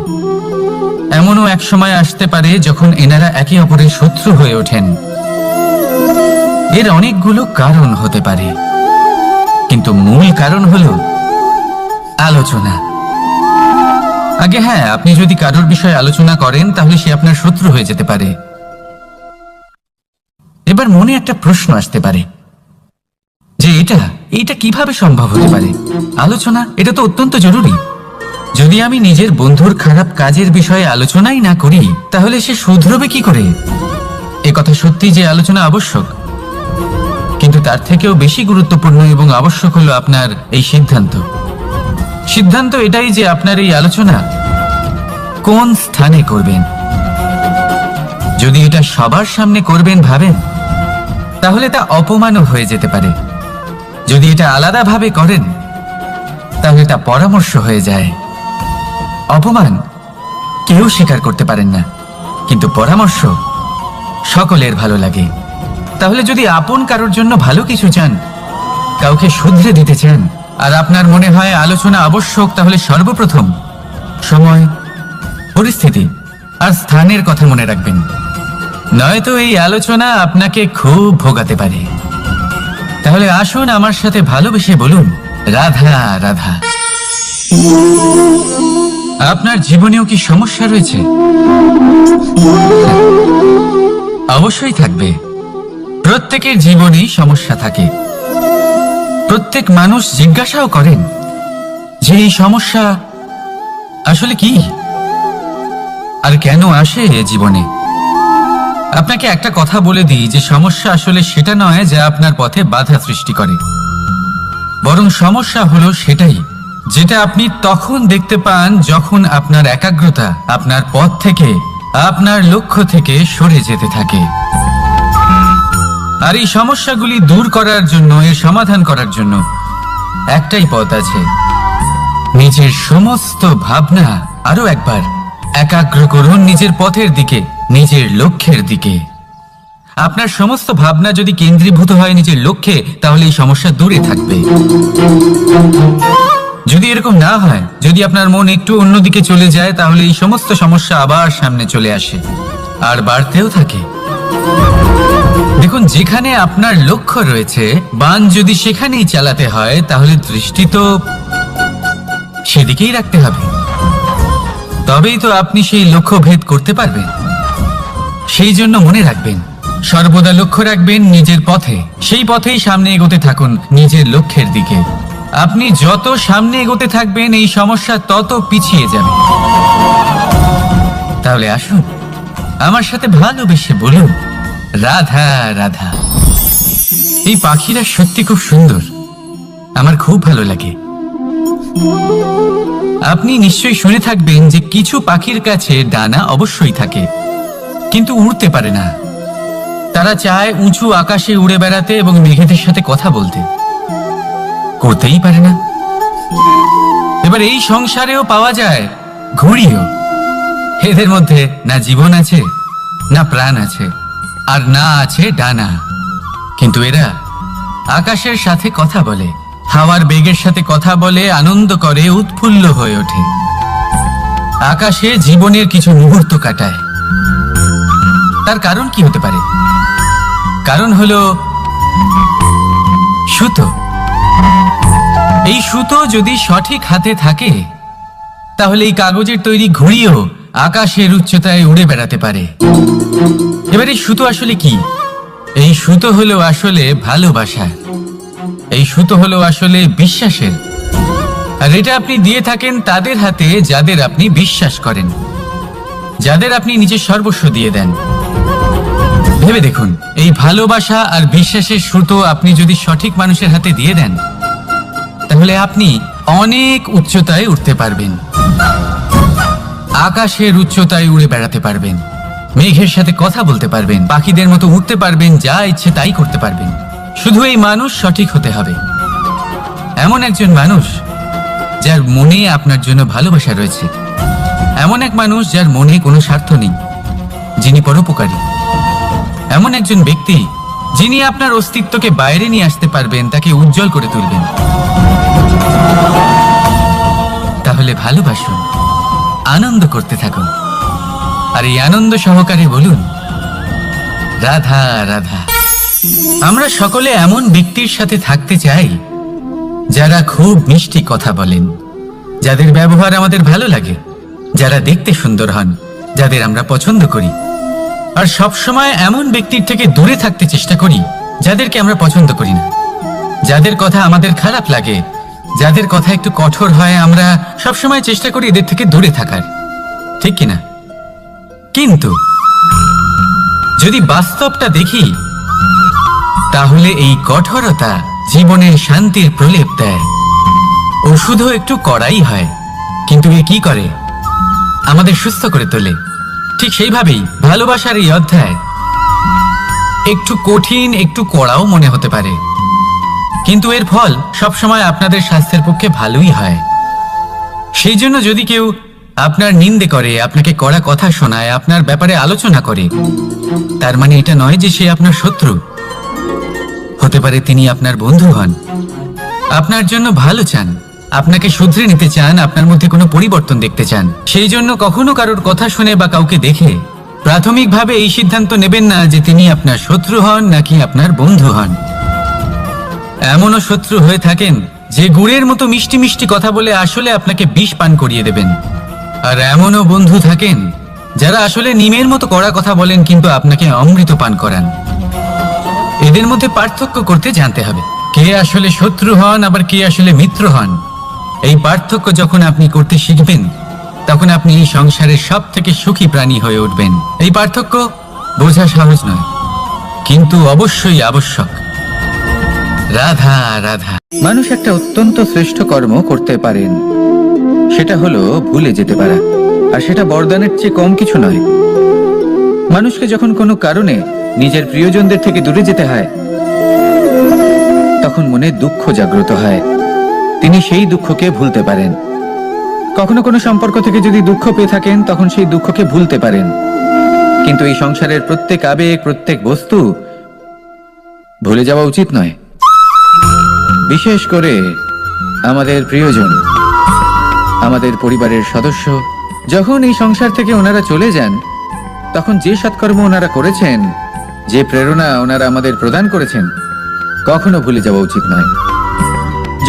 এমনও এক সময় আসতে পারে যখন এনারা একে অপরের শত্রু হয়ে ওঠেন। এর অনেকগুলো কারণ হতে পারে, কিন্তু মূল কারণ হলো আলোচনা। আগে হ্যাঁ, আপনি যদি কারোর বিষয়ে আলোচনা করেন তাহলে সে আপনার শত্রু হয়ে যেতে পারে। এবার মনে একটা প্রশ্ন আসতে পারে যে এটা কিভাবে সম্ভব হতে পারে? আলোচনা, এটা তো অত্যন্ত জরুরি। যদি আমি নিজের বন্ধুর খারাপ কাজের বিষয়ে আলোচনাই না করি তাহলে সে শুধরবে কি করে? এ কথা সত্যি যে আলোচনা আবশ্যক, কিন্তু তার থেকেও বেশি গুরুত্বপূর্ণ এবং আবশ্যক হলো আপনার এই সিদ্ধান্ত এটাই যে আপনার এই আলোচনা কোন স্থানে করবেন। যদি এটা সবার সামনে করবেন ভাবেন, তাহলে তা অপমানও হয়ে যেতে পারে। যদি এটা আলাদাভাবে করেন তাহলে তা পরামর্শ হয়ে যায়। অপমান কেউ স্বীকার করতে পারেন না, কিন্তু পরামর্শ সকলের ভালো লাগে। তাহলে যদি আপন কারোর জন্য ভালো কিছু চান, কাউকে শুধরে দিতে চান, আর আপনার মনে হয় আলোচনা আবশ্যক, তাহলে সর্বপ্রথম সময়, পরিস্থিতি আর স্থানের কথা মনে রাখবেন। নয়তো এই আলোচনা আপনাকে খুব ভোগাতে পারে। তাহলে আসুন আমার সাথে ভালোবেসে বলুন, রাধা রাধা। আপনার জীবনেও কি সমস্যা রয়েছে? অবশ্যই থাকবে। প্রত্যেকের জীবনেই সমস্যা থাকে। প্রত্যেক মানুষ জিজ্ঞাসাও করেন যে এই সমস্যা আসলে কি আর কেন আসে জীবনে। আপনাকে একটা কথা বলে দিই যে সমস্যা আসলে সেটা নয় যা আপনার পথে বাধা সৃষ্টি করে, বরং সমস্যা হলো সেটাই যেটা আপনি তখন দেখতে পান যখন আপনার একাগ্রতা আপনার পথ থেকে, আপনার লক্ষ্য থেকে সরে যেতে থাকে। আর এই সমস্যাগুলি দূর করার জন্য, এর সমাধান করার জন্য একটাই পথ আছে। নিজের সমস্ত ভাবনা আরো একবার একাগ্র করুন নিজের পথের দিকে, নিজের লক্ষ্যের দিকে। আপনার সমস্ত ভাবনা যদি কেন্দ্রীভূত হয় নিজের লক্ষ্যে, তাহলে এই সমস্যা দূরে থাকবে। যদি এরকম না হয়, যদি আপনার মন একটু অন্যদিকে চলে যায়, তাহলে এই সমস্ত সমস্যা আবার সামনে চলে আসে আর বাড়তেও থাকে। দেখুন, যেখানে আপনার লক্ষ্য রয়েছে, বান যদি সেখানেই চালাতে হয়, তাহলে দৃষ্টি তো সেদিকেই রাখতে হবে। তবেই তো আপনি সেই লক্ষ্য ভেদ করতে পারবেন। সেই জন্য মনে রাখবেন, সর্বদা লক্ষ্য রাখবেন নিজের পথে, সেই পথেই সামনে এগোতে থাকুন নিজের লক্ষ্যের দিকে। আপনি যত সামনে এগোতে থাকবেন এই সমস্যা তত পিছিয়ে যাবে। তাহলে আসুন আমার সাথে ভালোবেসে বলুন, রাধা রাধা। এই পাখিরা সত্যি খুব সুন্দর, আমার খুব ভালো লাগে। আপনি নিশ্চয়ই শুনে থাকবেন যে কিছু পাখির কাছে ডানা অবশ্যই থাকে, কিন্তু উড়তে পারে না। তারা চায় উঁচু আকাশে উড়ে বেড়াতে এবং মেঘেদের সাথে কথা বলতে, করতেই পারে না। এবার এই সংসারেও পাওয়া যায় ঘুড়িও। এদের মধ্যে না জীবন আছে, না প্রাণ আছে, আর না আছে ডানা, কিন্তু এরা আকাশের সাথে কথা বলে, হাওয়ার বেগের সাথে কথা বলে, আনন্দ করে, উৎফুল্ল হয়ে ওঠে, আকাশে জীবনের কিছু মুহূর্ত কাটায়। তার কারণ কি হতে পারে? কারণ হলো সুতো। এই সুতো যদি সঠিক হাতে থাকে, তাহলে এই কাগজের তৈরি ঘুড়িও আকাশের উচ্চতায় উড়ে বেড়াতে পারে। এবার এই সুতো আসলে কি? এই সুতো হলো আসলে ভালোবাসা, এই সুতো হলো আসলে বিশ্বাসের। আর এটা আপনি দিয়ে থাকেন তাদের হাতে যাদের আপনি বিশ্বাস করেন, যাদের আপনি নিজের সর্বস্ব দিয়ে দেন। ভেবে দেখুন, এই ভালোবাসা আর বিশ্বাসের সুতো আপনি যদি সঠিক মানুষের হাতে দিয়ে দেন, তাহলে আপনি অনেক উচ্চতায় উঠতে পারবেন, আকাশের উচ্চতায় উড়ে বেড়াতে পারবেন, মেঘের সাথে কথা বলতে পারবেন, পাখিদের মতো উঠতে পারবেন, যা ইচ্ছে তাই করতে পারবেন। শুধু এই মানুষ সঠিক হতে হবে, এমন একজন মানুষ যার মনে আপনার জন্য ভালোবাসা রয়েছে, এমন এক মানুষ যার মনে কোনো স্বার্থ নেই, যিনি পরোপকারী, এমন একজন ব্যক্তি যিনি আপনার অস্তিত্বকে বাইরে নিয়ে আসতে পারবেন, তাকে উজ্জ্বল করে তুলবেন। তাহলে ভালোবাসুন, আনন্দ করতে থাকুন, আর এই আনন্দ সহকারে বলুন, রাধা রাধা। আমরা সকলে এমন ব্যক্তির সাথে থাকতে চাই যারা খুব মিষ্টি কথা বলেন, যাদের ব্যবহার আমাদের ভালো লাগে, যারা দেখতে সুন্দর হন, যাদের আমরা পছন্দ করি। আর সবসময় এমন ব্যক্তির থেকে দূরে থাকতে চেষ্টা করি যাদেরকে আমরা পছন্দ করি না, যাদের কথা আমাদের খারাপ লাগে, যাদের কথা একটু কঠোর হয়। আমরা সবসময় চেষ্টা করি এদের থেকে দূরে থাকার, ঠিক কিনা? কিন্তু যদি বাস্তবটা দেখি, তাহলে এই কঠোরতা জীবনে শান্তির প্রলেপ দেয়। ওষুধও একটু কড়াই হয়, কিন্তু এ কি করে? আমাদের সুস্থ করে তোলে। ঠিক সেইভাবেই ভালোবাসার এই অধ্যায় একটু কঠিন, একটু কড়াও মনে হতে পারে, কিন্তু এর ফল সবসময় আপনাদের স্বাস্থ্যের পক্ষে ভালোই হয়। সেই জন্য যদি কেউ আপনার নিন্দে করে, আপনাকে কড়া কথা শোনায়, আপনার ব্যাপারে আলোচনা করে, তার মানে এটা নয় যে সে আপনার শত্রু। হতে পারে তিনি আপনার বন্ধু হন, আপনার জন্য ভালো চান, আপনাকে শুধরে নিতে চান, আপনার মধ্যে কোনো পরিবর্তন দেখতে চান। সেই জন্য কখনো কারোর কথা শুনে বা কাউকে দেখে প্রাথমিকভাবে এই সিদ্ধান্ত নেবেন না যে তিনি আপনার শত্রু হন নাকি আপনার বন্ধু হন। এমনও শত্রু হয়ে থাকেন যে গুড়ের মতো মিষ্টি মিষ্টি কথা বলে আসলে আপনাকে বিষ পান করিয়ে দেবেন, আর এমনও বন্ধু থাকেন যারা আসলে নিমের মতো কড়া কথা বলেন কিন্তু আপনাকে অমৃত পান করান। এদের মধ্যে পার্থক্য করতে জানতে হবে, কে আসলে শত্রু হন আবার কে আসলে মিত্র হন। এই পার্থক্য যখন আপনি করতে শিখবেন, তখন আপনি এই সংসারের সব থেকে সুখী প্রাণী হয়ে উঠবেন। এই পার্থক্য বোঝা সহজ নয়, কিন্তু অবশ্যই আবশ্যক। রাধা রাধা। মানুষ একটা অত্যন্ত শ্রেষ্ঠ কর্ম করতে পারেন, সেটা হলো ভুলে যেতে পারা, আর সেটা বরদানের চেয়ে কম কিছু নয়। মানুষকে যখন কোনো কারণে নিজের প্রিয়জনদের থেকে দূরে যেতে হয়, তখন মনে দুঃখ জাগ্রত হয়, তিনি সেই দুঃখকে ভুলতে পারেন। কখনো কোনো সম্পর্ক থেকে যদি দুঃখ পেয়ে থাকেন, তখন সেই দুঃখকে ভুলতে পারেন। কিন্তু এই সংসারের প্রত্যেক আবেগ, প্রত্যেক বস্তু ভুলে যাওয়া উচিত নয়। বিশেষ করে আমাদের প্রিয়জন, আমাদের পরিবারের সদস্য, যখন এই সংসার থেকে ওনারা চলে যান, তখন যে সৎকর্ম ওনারা করেছেন, যে প্রেরণা ওনারা আমাদের প্রদান করেছেন, কখনো ভুলে যাওয়া উচিত নয়।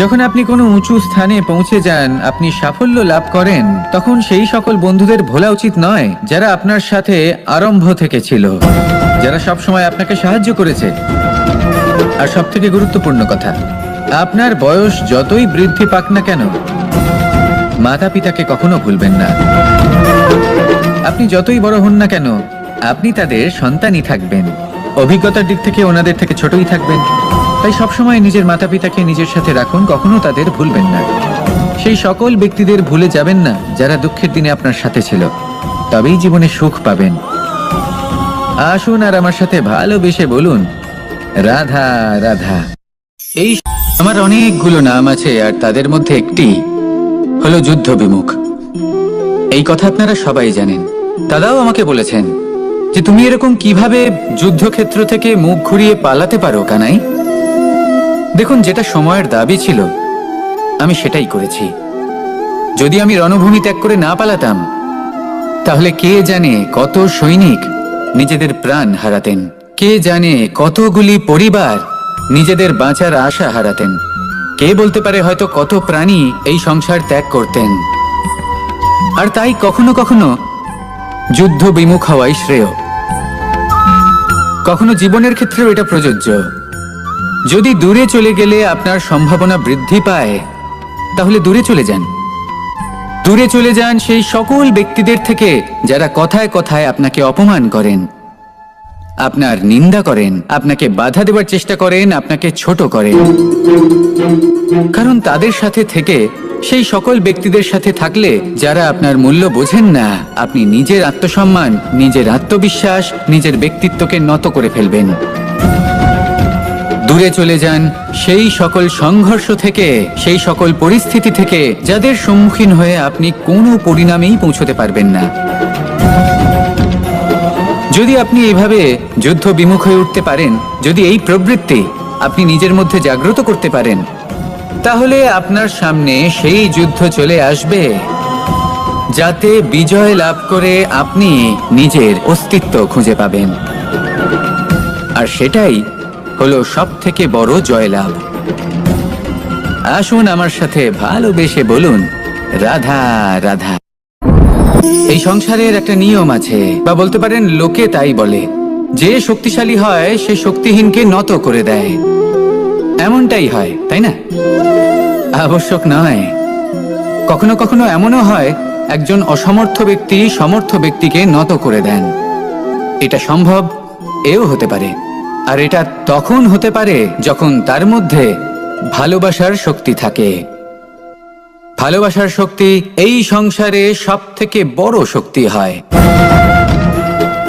যখন আপনি কোনো উঁচু স্থানে পৌঁছে যান, আপনি সাফল্য লাভ করেন, তখন সেই সকল বন্ধুদের ভোলা উচিত নয় যারা আপনার সাথে আরম্ভ থেকে ছিল, যারা সবসময় আপনাকে সাহায্য করেছে। আর সব থেকে গুরুত্বপূর্ণ কথা, আপনার বয়স যতই বৃদ্ধি পাক না কেন, মাতা পিতাকে কখনো ভুলবেন না। আপনি যতই বড় হন না কেন, আপনি তাদের সন্তানই থাকবেন। অভিজ্ঞতার দিক থেকে ওনাদের থেকে ছোটই থাকবেন। তাই সবসময় নিজের মাতা পিতাকে নিজের সাথে রাখুন, কখনো তাদের ভুলবেন না। সেই সকল ব্যক্তিদের ভুলে যাবেন না যারা দুঃখের দিনে আপনার সাথে ছিল, তবেই জীবনে সুখ পাবেন। আসুন আর আমার সাথে ভালোবেসে বলুন, রাধা রাধা। এই আমার অনেকগুলো নাম আছে, আর তাদের মধ্যে একটি হলো যুদ্ধ বিমুখ। এই কথা আপনারা সবাই জানেন। দাদাও আমাকে বলেছেন যে তুমি এরকম কিভাবে যুদ্ধক্ষেত্র থেকে মুখ ঘুরিয়ে পালাতে পারো কানাই। দেখুন, যেটা সময়ের দাবি ছিল আমি সেটাই করেছি। যদি আমি রণভূমি ত্যাগ করে না পালাতাম, তাহলে কে জানে কত সৈনিক নিজেদের প্রাণ হারাতেন, কে জানে কতগুলি পরিবার নিজেদের বাঁচার আশা হারাতেন, কে বলতে পারে হয়তো কত প্রাণী এই সংসার ত্যাগ করতেন। আর তাই কখনো কখনো যুদ্ধ বিমুখ হওয়াই শ্রেয়। কখনো জীবনের ক্ষেত্রেও এটা প্রযোজ্য। যদি দূরে চলে গেলে আপনার সম্ভাবনা বৃদ্ধি পায়, তাহলে দূরে চলে যান। দূরে চলে যান সেই সকল ব্যক্তিদের থেকে যারা কথায় কথায় আপনাকে অপমান করেন। আপনার নিন্দা করেন, আপনাকে বাধা দেওয়ার চেষ্টা করেন, আপনাকে ছোট করেন। কারণ তাদের সাথে থেকে, সেই সকল ব্যক্তিদের সাথে থাকলে যারা আপনার মূল্য বোঝেন না, আপনি নিজের আত্মসম্মান, নিজের আত্মবিশ্বাস, নিজের ব্যক্তিত্বকে নত করে ফেলবেন। দূরে চলে যান সেই সকল সংঘর্ষ থেকে, সেই সকল পরিস্থিতি থেকে যাদের সম্মুখীন হয়ে আপনি কোনো পরিণামেই পৌঁছতে পারবেন না। যদি আপনি এইভাবে যুদ্ধ বিমুখ হয়ে উঠতে পারেন, যদি এই প্রবৃত্তি আপনি নিজের মধ্যে জাগ্রত করতে পারেন, তাহলে আপনার সামনে সেই যুদ্ধ চলে আসবে যাতে বিজয় লাভ করে আপনি নিজের অস্তিত্ব খুঁজে পাবেন। আর সেটাই হলো সব থেকে বড় জয়লাভ। আসুন আমার সাথে ভালোবেসে বলুন, রাধা রাধা। এই সংসারের একটা নিয়ম আছে, বা বলতে পারেন লোকে তাই বলে, যে শক্তিশালী হয় সে শক্তিহীনকে নত করে দেয়। এমনটাই হয়, তাই না? আবশ্যক নয়, কখনো কখনো এমনও হয় একজন অসমর্থ ব্যক্তি সমর্থ ব্যক্তিকে নত করে দেন। এটা সম্ভব, এও হতে পারে। আর এটা তখন হতে পারে যখন তার মধ্যে ভালোবাসার শক্তি থাকে। ভালোবাসার শক্তি এই সংসারে সব থেকে বড় শক্তি হয়।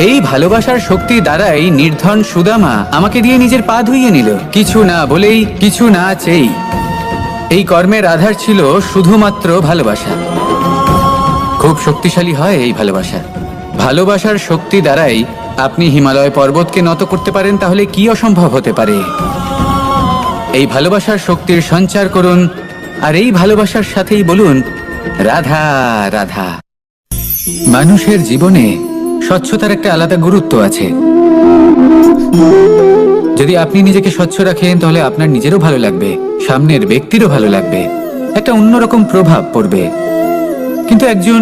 এই ভালোবাসার শক্তি দ্বারাই নির্ধন সুদামা আমাকে দিয়ে নিজের পা ধুইয়ে নিল, কিছু না বলেই, কিছু না চেয়েই। এই কর্মের আধার ছিল শুধুমাত্র ভালোবাসা। খুব শক্তিশালী হয় এই ভালোবাসা। ভালোবাসার শক্তি দ্বারাই আপনি হিমালয় পর্বতকে নত করতে পারেন, তাহলে কি অসম্ভব হতে পারে? এই ভালোবাসার শক্তির সঞ্চার করুন, আর এই ভালোবাসার সাথেই বলুন, রাধা রাধা। মানুষের জীবনে স্বচ্ছতার একটা আলাদা গুরুত্ব আছে। যদি আপনি নিজেকে স্বচ্ছ রাখেন, তাহলে আপনার নিজেরও ভালো লাগবে, সামনের ব্যক্তিরও ভালো লাগবে, একটা অন্যরকম প্রভাব পড়বে। কিন্তু একজন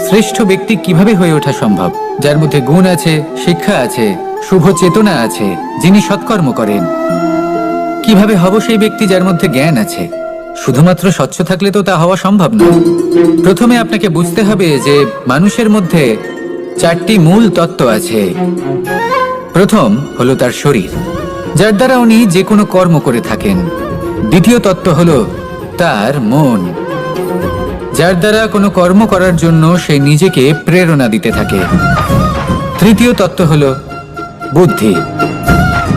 শ্রেষ্ঠ ব্যক্তি কিভাবে হয়ে ওঠা সম্ভব? যার মধ্যে গুণ আছে, শিক্ষা আছে, শুভ চেতনা আছে, যিনি সৎকর্ম করেন। কিভাবে হব সেই ব্যক্তি যার মধ্যে জ্ঞান আছে? শুধুমাত্র স্বচ্ছ থাকলে তো তা হওয়া সম্ভব না। প্রথমে আপনাকে বুঝতে হবে যে মানুষের মধ্যে 4টি মূল তত্ত্ব আছে। প্রথম হলো তার শরীর, যার দ্বারা উনি যে কোনো কর্ম করে থাকেন। দ্বিতীয় তত্ত্ব হলো তার মন, যার দ্বারা কোনো কর্ম করার জন্য সে নিজেকে প্রেরণা দিতে থাকে। তৃতীয় তত্ত্ব হলো বুদ্ধি,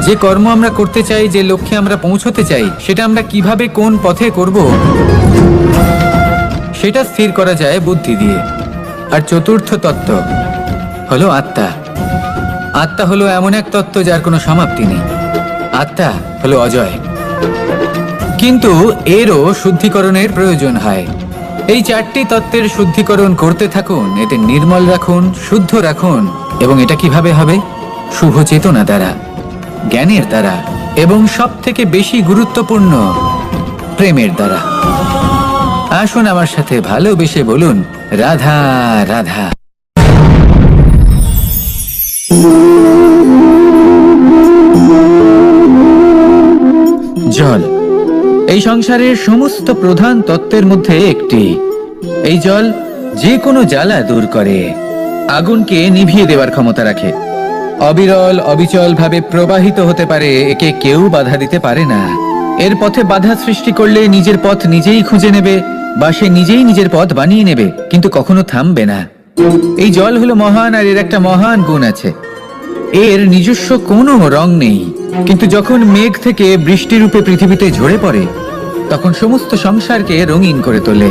যে কর্ম আমরা করতে চাই, যে লক্ষ্যে আমরা পৌঁছতে চাই, সেটা আমরা কিভাবে কোন পথে করব সেটা স্থির করা যায় বুদ্ধি দিয়ে। আর চতুর্থ তত্ত্ব হলো আত্মা। আত্মা হলো এমন এক তত্ত্ব যার কোনো সমাপ্তি নেই। আত্মা হলো অজয়, কিন্তু এরও শুদ্ধিকরণের প্রয়োজন হয়। এই 4টি তত্ত্বের শুদ্ধিকরণ করতে থাকুন, এতে নির্মল রাখুন, শুদ্ধ রাখুন। এবং এটা কিভাবে হবে? শুভ চেতনা দ্বারা, জ্ঞানের দ্বারা, এবং সব থেকে বেশি গুরুত্বপূর্ণ প্রেমের দ্বারা। আসুন আমার সাথে ভালোবেসে বলুন, রাধা রাধা। জল এই সংসারের সমস্ত প্রধান তত্ত্বের মধ্যে একটি। এই জল যে কোনো জ্বালা দূর করে, আগুনকে নিভিয়ে দেওয়ার ক্ষমতা রাখে, অবিরল অবিচল ভাবে প্রবাহিত হতে পারে, একে কেউ বাধা দিতে পারে না। এর পথে বাধা সৃষ্টি করলে নিজের পথ নিজেই খুঁজে নেবে, বা সে নিজেই নিজের পথ বানিয়ে নেবে, কিন্তু কখনো থামবে না। এই জল হলো মহান, আর এর একটা মহান গুণ আছে, এর নিজস্ব কোনো রং নেই। কিন্তু যখন মেঘ থেকে বৃষ্টি রূপে পৃথিবীতে ঝরে পড়ে, তখন সমস্ত সংসারকে রঙিন করে তোলে।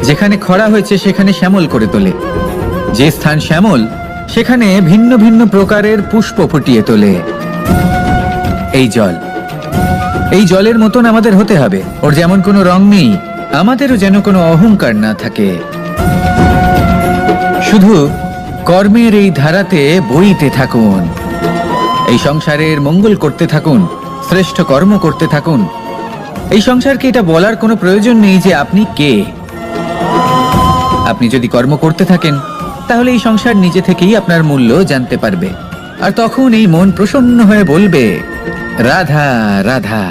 যেখানে খরা হয়েছে সেখানে শ্যামল করে তোলে, যে স্থান শ্যামল সেখানে ভিন্ন ভিন্ন প্রকারের পুষ্প ফুটিয়ে তোলে। এই জল, এই জলের মতন আমাদের হতে হবে। ওর যেমন কোনো রং নেই, আমাদেরও যেন কোনো অহংকার না থাকে। শুধু কর্মের এই ধারাতে বইতে থাকুন, এই সংসারের মঙ্গল করতে থাকুন, শ্রেষ্ঠ কর্ম করতে থাকুন। এই সংসারকে এটা বলার কোনো প্রয়োজন নেই যে আপনি কে। আপনি যদি কর্ম করতে থাকেন, তাহলে এই সংসার নিজে থেকেই আপনার মূল্য জানতে পারবে। আর তখন এই মন প্রসন্ন হয়ে বলবে, রাধা রাধা।